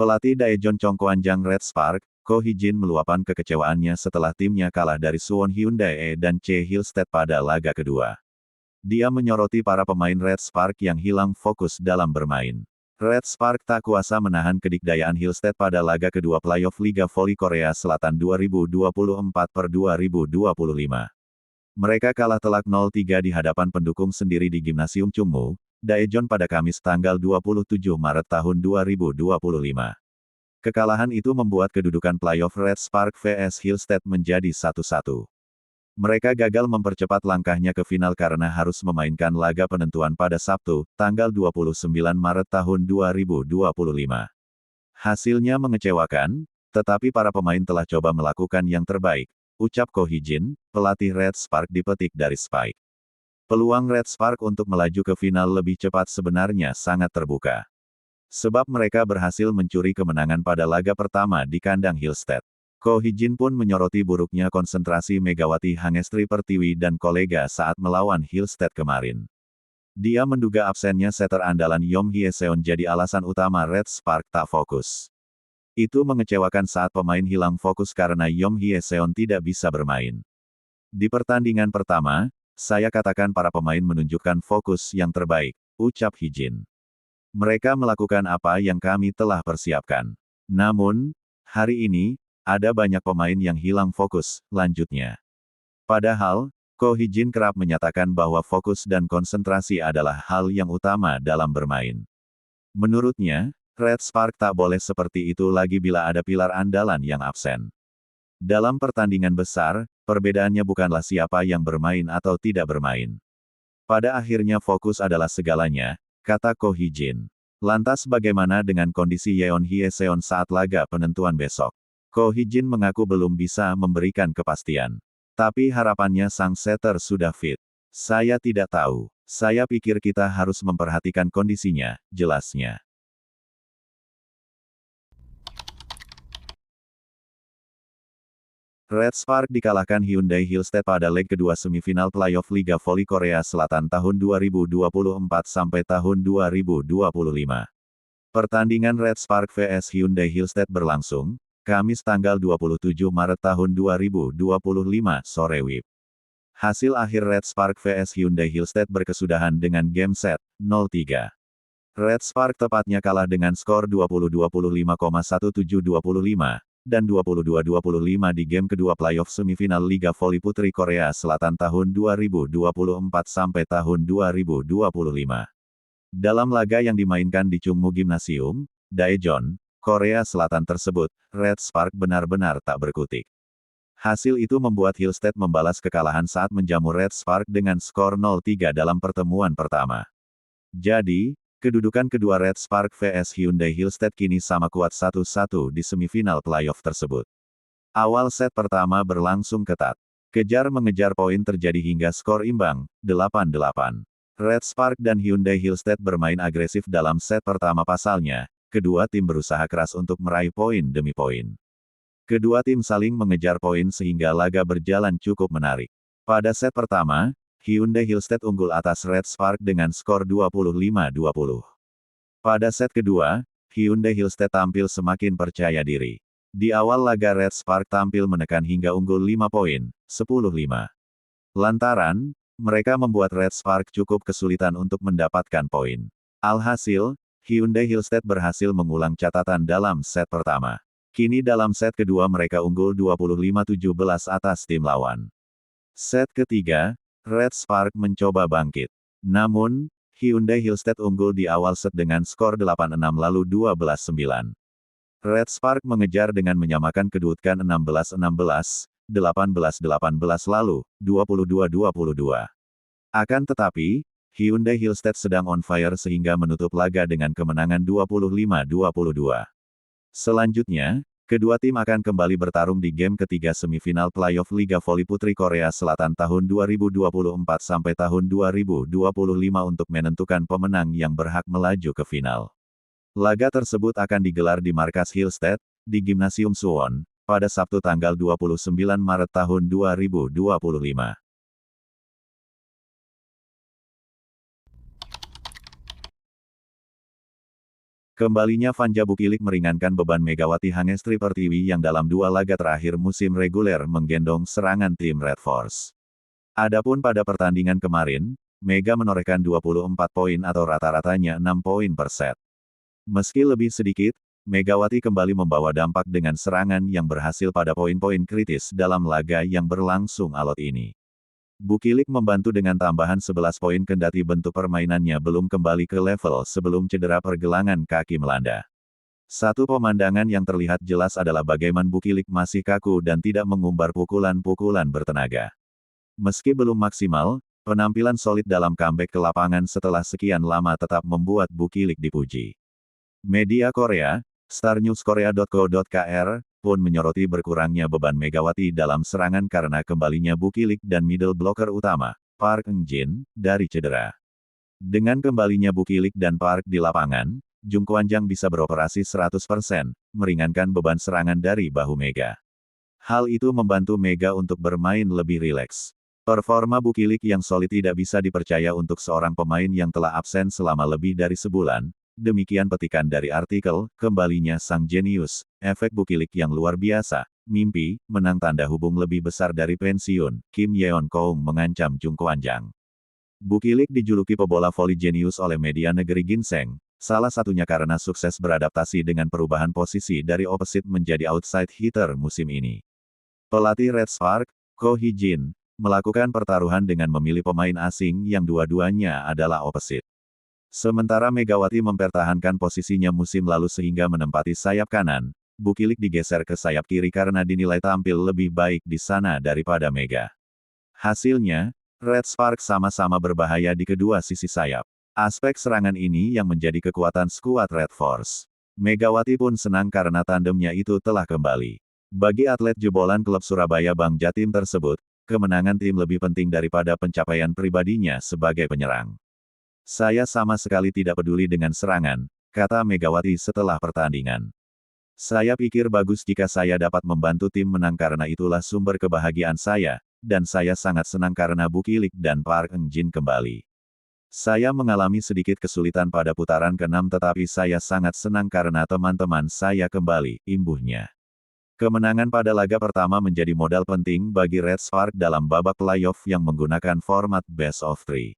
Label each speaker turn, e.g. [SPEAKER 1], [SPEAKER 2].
[SPEAKER 1] Pelatih Daejeon Chongquanjang Red Spark, Ko Hee-jin meluapkan kekecewaannya setelah timnya kalah dari Suwon Hyundai dan Che Hillstead pada laga kedua. Dia menyoroti para pemain Red Spark yang hilang fokus dalam bermain. Red Spark tak kuasa menahan kedikdayaan Hillstead pada laga kedua playoff Liga Voli Korea Selatan 2024-2025. Mereka kalah telak 0-3 di hadapan pendukung sendiri di Gimnasium Chungmu, Daejeon pada Kamis tanggal 27 Maret tahun 2025. Kekalahan itu membuat kedudukan playoff Red Spark vs Hillstead menjadi 1-1. Mereka gagal mempercepat langkahnya ke final karena harus memainkan laga penentuan pada Sabtu, tanggal 29 Maret tahun 2025. Hasilnya mengecewakan, tetapi para pemain telah coba melakukan yang terbaik, ucap Ko Hee-jin, pelatih Red Spark dipetik dari Spike. Peluang Red Spark untuk melaju ke final lebih cepat sebenarnya sangat terbuka. Sebab mereka berhasil mencuri kemenangan pada laga pertama di kandang Hillstead. Ko Hee-jin pun menyoroti buruknya konsentrasi Megawati Hangestri Pertiwi dan kolega saat melawan Hillstead kemarin. Dia menduga absennya setter andalan Yom Hye-seon jadi alasan utama Red Spark tak fokus. Itu mengecewakan saat pemain hilang fokus karena Yom Hye-seon tidak bisa bermain. Di pertandingan pertama, saya katakan para pemain menunjukkan fokus yang terbaik, ucap Hee-jin. Mereka melakukan apa yang kami telah persiapkan. Namun, hari ini, ada banyak pemain yang hilang fokus, lanjutnya. Padahal, Ko Hee-jin kerap menyatakan bahwa fokus dan konsentrasi adalah hal yang utama dalam bermain. Menurutnya, Red Spark tak boleh seperti itu lagi bila ada pilar andalan yang absen. Dalam pertandingan besar, perbedaannya bukanlah siapa yang bermain atau tidak bermain. Pada akhirnya fokus adalah segalanya, kata Ko Hee-jin. Lantas bagaimana dengan kondisi Yeon Hye-seon saat laga penentuan besok? Ko Hee-jin mengaku belum bisa memberikan kepastian. Tapi harapannya sang setter sudah fit. Saya tidak tahu. Saya pikir kita harus memperhatikan kondisinya, jelasnya. Red Spark dikalahkan Hyundai Hillstead pada leg kedua semifinal playoff Liga Voli Korea Selatan tahun 2024 sampai tahun 2025. Pertandingan Red Spark vs Hyundai Hillstead berlangsung, Kamis tanggal 27 Maret tahun 2025 sore WIB. Hasil akhir Red Spark vs Hyundai Hillstead berkesudahan dengan game set, 0-3. Red Spark tepatnya kalah dengan skor 20-25,1725, dan 22-25 di game kedua playoff semifinal Liga Voli Putri Korea Selatan tahun 2024 sampai tahun 2025. Dalam laga yang dimainkan di Chungmu Gymnasium, Daejeon, Korea Selatan tersebut, Red Spark benar-benar tak berkutik. Hasil itu membuat Hillstead membalas kekalahan saat menjamu Red Spark dengan skor 0-3 dalam pertemuan pertama. Jadi, kedudukan kedua Red Spark vs Hyundai Hillstead kini sama kuat 1-1 di semifinal playoff tersebut. Awal set pertama berlangsung ketat. Kejar-mengejar poin terjadi hingga skor imbang, 8-8. Red Spark dan Hyundai Hillstead bermain agresif dalam set pertama pasalnya. Kedua tim berusaha keras untuk meraih poin demi poin. Kedua tim saling mengejar poin sehingga laga berjalan cukup menarik. Pada set pertama, Hyundai Hillstead unggul atas Red Spark dengan skor 25-20. Pada set kedua, Hyundai Hillstead tampil semakin percaya diri. Di awal laga Red Spark tampil menekan hingga unggul 5 poin, 10-5. Lantaran, mereka membuat Red Spark cukup kesulitan untuk mendapatkan poin. Alhasil, Hyundai Hillstead berhasil mengulang catatan dalam set pertama. Kini dalam set kedua mereka unggul 25-17 atas tim lawan. Set ketiga, Red Spark mencoba bangkit. Namun, Hyundai Hillstead unggul di awal set dengan skor 8-6 lalu 12-9. Red Spark mengejar dengan menyamakan kedudukan 16-16, 18-18 lalu, 22-22. Akan tetapi, Hyundai Hillstead sedang on fire sehingga menutup laga dengan kemenangan 25-22. Selanjutnya, kedua tim akan kembali bertarung di game ketiga semifinal playoff Liga Voli Putri Korea Selatan tahun 2024 sampai tahun 2025 untuk menentukan pemenang yang berhak melaju ke final. Laga tersebut akan digelar di markas Hillstead, di Gimnasium Suwon, pada Sabtu tanggal 29 Maret tahun 2025. Kembalinya Vanja Bukilik meringankan beban Megawati Hangestri Pertiwi yang dalam 2 laga terakhir musim reguler menggendong serangan tim Red Force. Adapun pada pertandingan kemarin, Mega menorehkan 24 poin atau rata-ratanya 6 poin per set. Meski lebih sedikit, Megawati kembali membawa dampak dengan serangan yang berhasil pada poin-poin kritis dalam laga yang berlangsung alot ini. Bukilik membantu dengan tambahan 11 poin kendati bentuk permainannya belum kembali ke level sebelum cedera pergelangan kaki melanda. Satu pemandangan yang terlihat jelas adalah bagaimana Bukilik masih kaku dan tidak mengumbar pukulan-pukulan bertenaga. Meski belum maksimal, penampilan solid dalam comeback ke lapangan setelah sekian lama tetap membuat Bukilik dipuji. Media Korea, starnewskorea.co.kr, pun menyoroti berkurangnya beban Megawati dalam serangan karena kembalinya Bukilik dan middle blocker utama, Park Eun-jin, dari cedera. Dengan kembalinya Bukilik dan Park di lapangan, Jung Kwanjang bisa beroperasi 100%, meringankan beban serangan dari bahu Mega. Hal itu membantu Mega untuk bermain lebih rileks. Performa Bukilik yang solid tidak bisa dipercaya untuk seorang pemain yang telah absen selama lebih dari sebulan. Demikian petikan dari artikel, kembalinya sang jenius, efek Bukilik yang luar biasa, mimpi, menang tanda hubung lebih besar dari pensiun, Kim Yeon Koung mengancam Jung Kwanjang. Bukilik dijuluki pebola voli jenius oleh media negeri ginseng, salah satunya karena sukses beradaptasi dengan perubahan posisi dari opposite menjadi outside hitter musim ini. Pelatih Red Spark, Ko Hee-jin, melakukan pertaruhan dengan memilih pemain asing yang dua-duanya adalah opposite. Sementara Megawati mempertahankan posisinya musim lalu sehingga menempati sayap kanan, Bukilik digeser ke sayap kiri karena dinilai tampil lebih baik di sana daripada Mega. Hasilnya, Red Spark sama-sama berbahaya di kedua sisi sayap. Aspek serangan ini yang menjadi kekuatan skuad Red Force. Megawati pun senang karena tandemnya itu telah kembali. Bagi atlet jebolan klub Surabaya Bang Jatim tersebut, kemenangan tim lebih penting daripada pencapaian pribadinya sebagai penyerang. Saya sama sekali tidak peduli dengan serangan, kata Megawati setelah pertandingan. Saya pikir bagus jika saya dapat membantu tim menang karena itulah sumber kebahagiaan saya, dan saya sangat senang karena Bukilik dan Park Eun-jin kembali. Saya mengalami sedikit kesulitan pada putaran ke-6 tetapi saya sangat senang karena teman-teman saya kembali, imbuhnya. Kemenangan pada laga pertama menjadi modal penting bagi Red Spark dalam babak playoff yang menggunakan format best of 3.